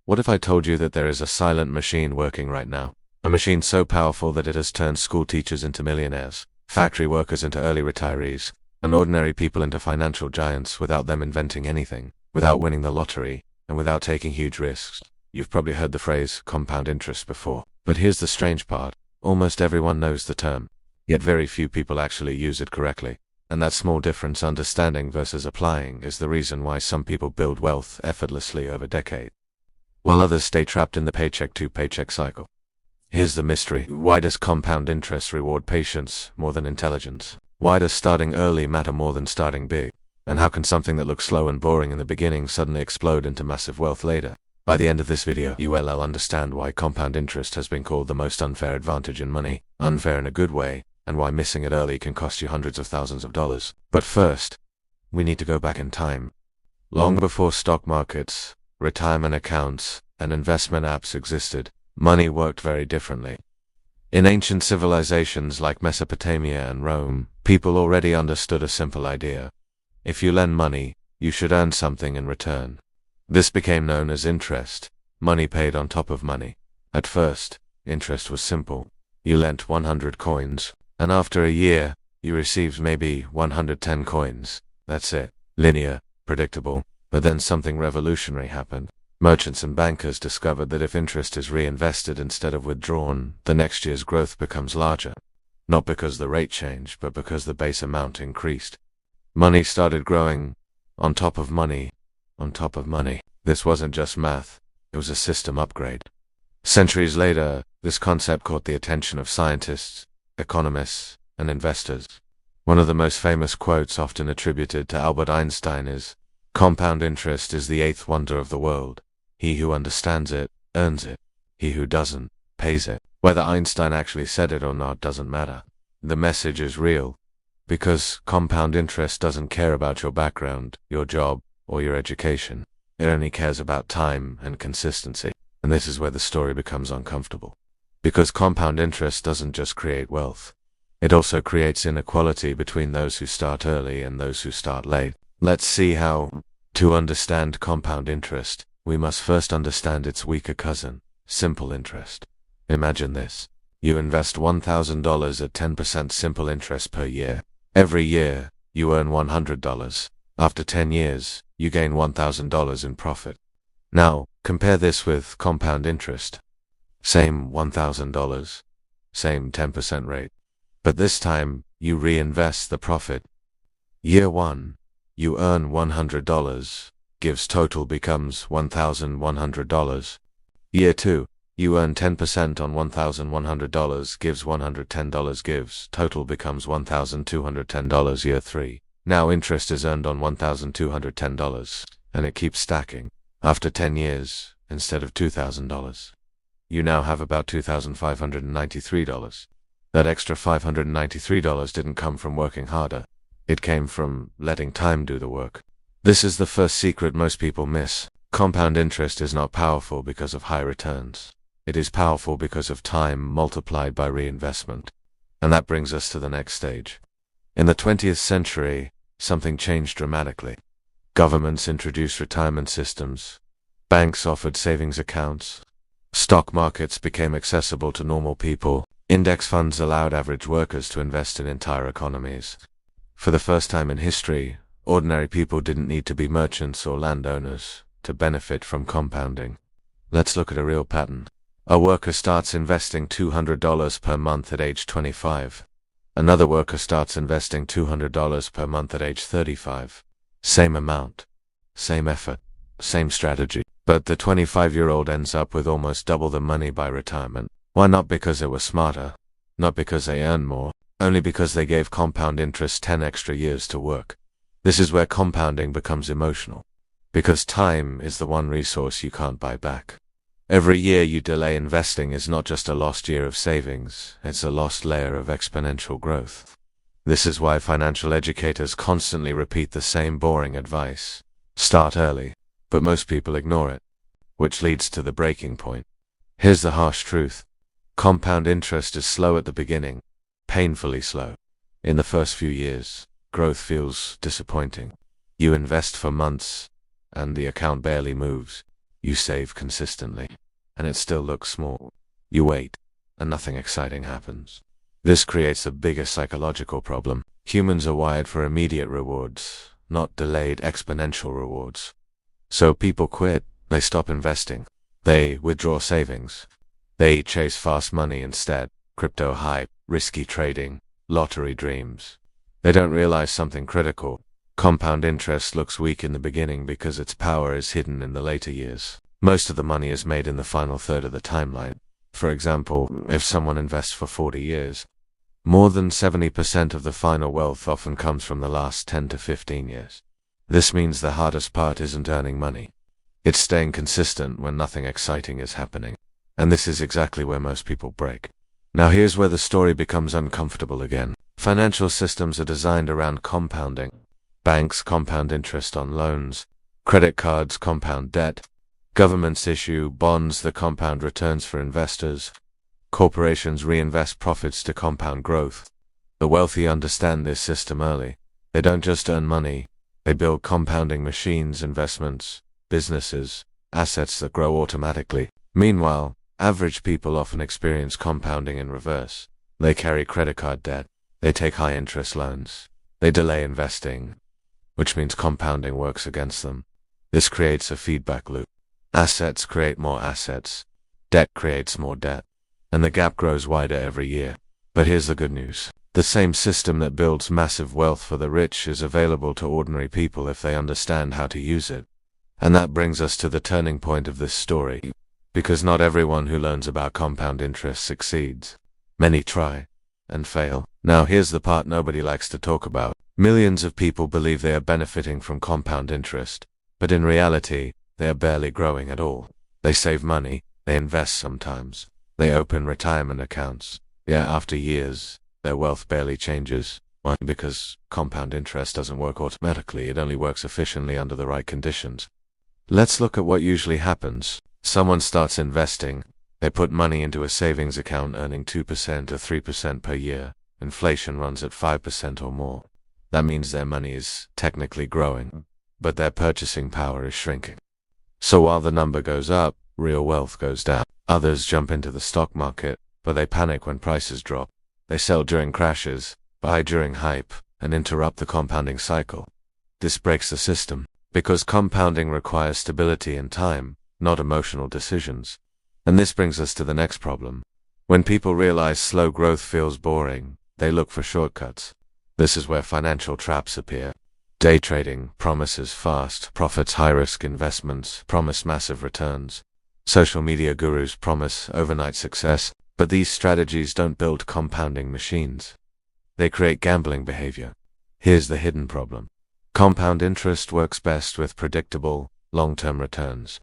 What if I told you that there is a silent machine working right now? A machine so powerful that it has turned school teachers into millionaires, factory workers into early retirees, and ordinary people into financial giants without them inventing anything, without winning the lottery, and without taking huge risks. You've probably heard the phrase compound interest before. But here's the strange part. Almost everyone knows the term, yet very few people actually use it correctly. And that small difference, understanding versus applying, is the reason why some people build wealth effortlessly over decades, while others stay trapped in the paycheck-to-paycheck cycle. Here's the mystery. Why does compound interest reward patience more than intelligence? Why does starting early matter more than starting big? And how can something that looks slow and boring in the beginning suddenly explode into massive wealth later? By the end of this video, you will understand why compound interest has been called the most unfair advantage in money, unfair in a good way, and why missing it early can cost you hundreds of thousands of dollars. But first, we need to go back in time. Long before stock markets, retirement accounts, and investment apps existed, money worked very differently. In ancient civilizations like Mesopotamia and Rome, people already understood a simple idea. If you lend money, you should earn something in return. This became known as interest, money paid on top of money. At first, interest was simple. You lent 100 coins, and after a year, you received maybe 110 coins. That's it. Linear, predictable. But then something revolutionary happened. Merchants and bankers discovered that if interest is reinvested instead of withdrawn, the next year's growth becomes larger. Not because the rate changed, but because the base amount increased. Money started growing, on top of money, on top of money. This wasn't just math, it was a system upgrade. Centuries later, this concept caught the attention of scientists, economists, and investors. One of the most famous quotes often attributed to Albert Einstein is, "Compound interest is the eighth wonder of the world. He who understands it, earns it. He who doesn't, pays it." Whether Einstein actually said it or not doesn't matter. The message is real, because compound interest doesn't care about your background, your job, or your education. It only cares about time and consistency. And this is where the story becomes uncomfortable. Because compound interest doesn't just create wealth. It also creates inequality between those who start early and those who start late. Let's see how. To understand compound interest, we must first understand its weaker cousin, simple interest. Imagine this. You invest $1,000 at 10% simple interest per year. Every year, you earn $100. After 10 years, you gain $1,000 in profit. Now, compare this with compound interest. Same $1,000, same 10% rate. But this time, you reinvest the profit. Year 1, you earn $100, gives total becomes $1,100. Year 2, you earn 10% on $1,100, gives $110, gives total becomes $1,210. Year 3, now interest is earned on $1,210, and it keeps stacking. After 10 years, instead of $2,000, you now have about $2,593. That extra $593 didn't come from working harder. It came from letting time do the work. This is the first secret most people miss. Compound interest is not powerful because of high returns. It is powerful because of time multiplied by reinvestment. And that brings us to the next stage. In the 20th century, something changed dramatically. Governments introduced retirement systems. Banks offered savings accounts. Stock markets became accessible to normal people. Index funds allowed average workers to invest in entire economies. For the first time in history, ordinary people didn't need to be merchants or landowners to benefit from compounding. Let's look at a real pattern. A worker starts investing $200 per month at age 25. Another worker starts investing $200 per month at age 35. Same amount, same effort, same strategy. But the 25-year-old ends up with almost double the money by retirement. Why? Not because they were smarter, not because they earned more, only because they gave compound interest 10 extra years to work. This is where compounding becomes emotional. Because time is the one resource you can't buy back. Every year you delay investing is not just a lost year of savings, it's a lost layer of exponential growth. This is why financial educators constantly repeat the same boring advice. Start early, but most people ignore it. Which leads to the breaking point. Here's the harsh truth. Compound interest is slow at the beginning, painfully slow. In the first few years, growth feels disappointing. You invest for months, and the account barely moves. You save consistently, and it still looks small. You wait, and nothing exciting happens. This creates a bigger psychological problem. Humans are wired for immediate rewards, not delayed exponential rewards. So people quit, they stop investing, they withdraw savings, they chase fast money instead, crypto hype, risky trading, lottery dreams. They don't realize something critical. Compound interest looks weak in the beginning because its power is hidden in the later years. Most of the money is made in the final third of the timeline. For example, if someone invests for 40 years, more than 70% of the final wealth often comes from the last 10 to 15 years. This means the hardest part isn't earning money. It's staying consistent when nothing exciting is happening. And this is exactly where most people break. Now here's where the story becomes uncomfortable again. Financial systems are designed around compounding. Banks compound interest on loans. Credit cards compound debt. Governments issue bonds that compound returns for investors. Corporations reinvest profits to compound growth. The wealthy understand this system early. They don't just earn money. They build compounding machines, investments, businesses, assets that grow automatically. Meanwhile, average people often experience compounding in reverse. They carry credit card debt. They take high-interest loans. They delay investing, which means compounding works against them. This creates a feedback loop. Assets create more assets. Debt creates more debt. And the gap grows wider every year. But here's the good news. The same system that builds massive wealth for the rich is available to ordinary people if they understand how to use it. And that brings us to the turning point of this story. Because not everyone who learns about compound interest succeeds. Many try and fail. Now here's the part nobody likes to talk about. Millions of people believe they are benefiting from compound interest, but in reality, they are barely growing at all. They save money, they invest sometimes, they open retirement accounts. Yet after years, their wealth barely changes. Why? Because compound interest doesn't work automatically, it only works efficiently under the right conditions. Let's look at what usually happens. Someone starts investing. They put money into a savings account earning 2% or 3% per year. Inflation runs at 5% or more. That means their money is technically growing, but their purchasing power is shrinking. So while the number goes up, real wealth goes down. Others jump into the stock market, but they panic when prices drop. They sell during crashes, buy during hype, and interrupt the compounding cycle. This breaks the system, because compounding requires stability and time, not emotional decisions. And this brings us to the next problem. When people realize slow growth feels boring, they look for shortcuts. This is where financial traps appear. Day trading promises fast profits, high-risk investments promise massive returns. Social media gurus promise overnight success, but these strategies don't build compounding machines. They create gambling behavior. Here's the hidden problem. Compound interest works best with predictable, long-term returns.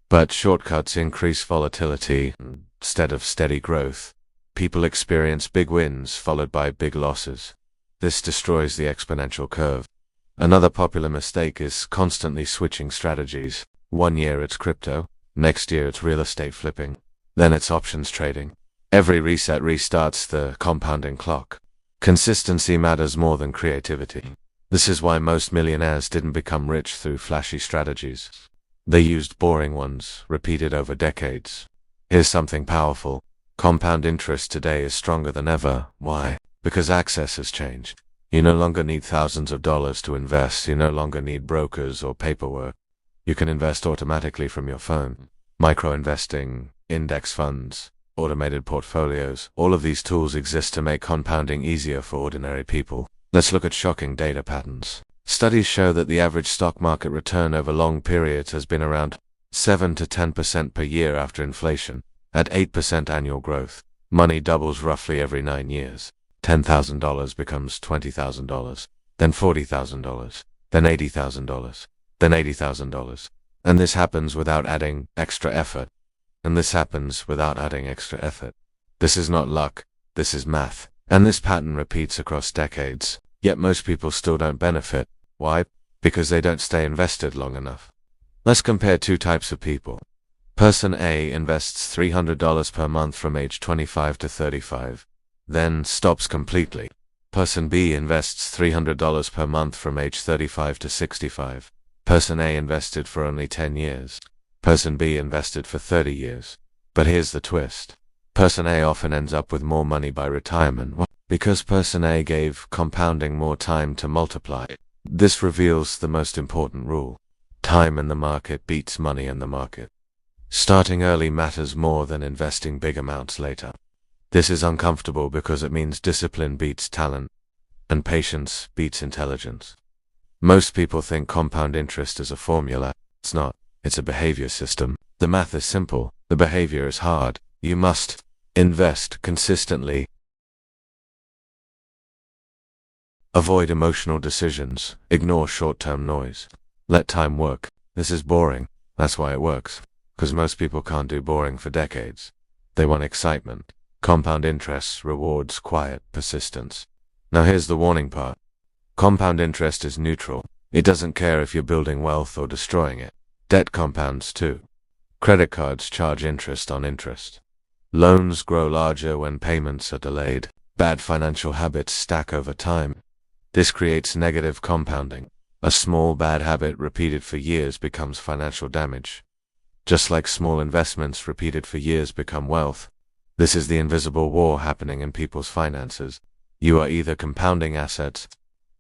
But shortcuts increase volatility instead of steady growth. People experience big wins followed by big losses. This destroys the exponential curve. Another popular mistake is constantly switching strategies. One year it's crypto, next year it's real estate flipping, then it's options trading. Every reset restarts the compounding clock. Consistency matters more than creativity. This is why most millionaires didn't become rich through flashy strategies. They used boring ones, repeated over decades. Here's something powerful. Compound interest today is stronger than ever. Why? Because access has changed. You no longer need thousands of dollars to invest. You no longer need brokers or paperwork. You can invest automatically from your phone. Micro-investing, index funds, automated portfolios, all of these tools exist to make compounding easier for ordinary people. Let's look at shocking data patterns. Studies show that the average stock market return over long periods has been around 7 to 10% per year after inflation. At 8% annual growth, money doubles roughly every 9 years. $10,000 becomes $20,000, then $40,000, then $80,000, then $80,000. And this happens without adding extra effort. This is not luck, this is math. And this pattern repeats across decades. Yet most people still don't benefit. Why? Because they don't stay invested long enough. Let's compare two types of people. Person A invests $300 per month from age 25 to 35, then stops completely. Person B invests $300 per month from age 35 to 65. Person A invested for only 10 years. Person B invested for 30 years. But here's the twist. Person A often ends up with more money by retirement because Person A gave compounding more time to multiply. This reveals the most important rule. Time in the market beats money in the market. Starting early matters more than investing big amounts later. This is uncomfortable because it means discipline beats talent, and patience beats intelligence. Most people think compound interest is a formula. It's not. It's a behavior system. The math is simple. The behavior is hard. You must invest consistently. Avoid emotional decisions. Ignore short-term noise. Let time work. This is boring. That's why it works. Because most people can't do boring for decades. They want excitement. Compound interest rewards quiet persistence. Now here's the warning part. Compound interest is neutral. It doesn't care if you're building wealth or destroying it. Debt compounds too. Credit cards charge interest on interest. Loans grow larger when payments are delayed. Bad financial habits stack over time. This creates negative compounding. A small bad habit repeated for years becomes financial damage. Just like small investments repeated for years become wealth. This is the invisible war happening in people's finances. You are either compounding assets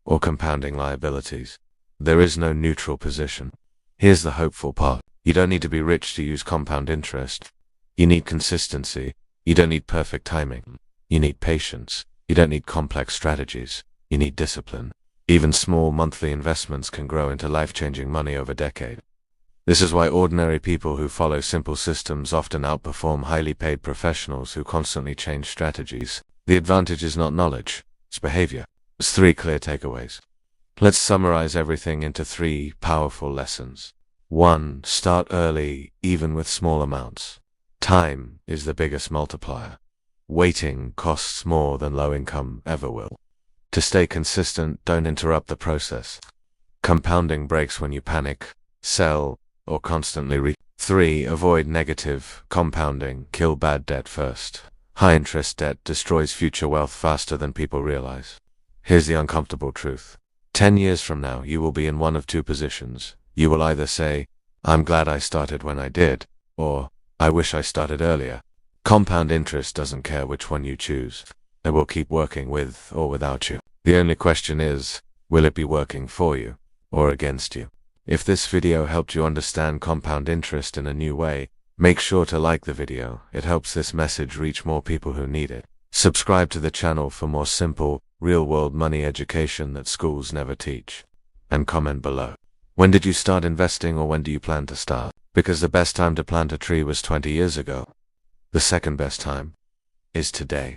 or compounding liabilities. There is no neutral position. Here's the hopeful part. You don't need to be rich to use compound interest. You need consistency. You don't need perfect timing. You need patience. You don't need complex strategies. You need discipline. Even small monthly investments can grow into life-changing money over decades. This is why ordinary people who follow simple systems often outperform highly paid professionals who constantly change strategies. The advantage is not knowledge, it's behavior. There's 3 clear takeaways. Let's summarize everything into 3 powerful lessons. 1. Start early, even with small amounts. Time is the biggest multiplier. Waiting costs more than low income ever will. To stay consistent, don't interrupt the process. Compounding breaks when you panic, sell, or constantly 3. Avoid negative compounding. Kill bad debt first. High-interest debt destroys future wealth faster than people realize. Here's the uncomfortable truth. 10 years from now, you will be in one of 2 positions. You will either say, "I'm glad I started when I did," or, "I wish I started earlier." Compound interest doesn't care which one you choose. It will keep working with or without you. The only question is, will it be working for you or against you? If this video helped you understand compound interest in a new way, make sure to like the video. It helps this message reach more people who need it. Subscribe to the channel for more simple, real-world money education that schools never teach. And comment below. When did you start investing, or when do you plan to start? Because the best time to plant a tree was 20 years ago. The second best time is today.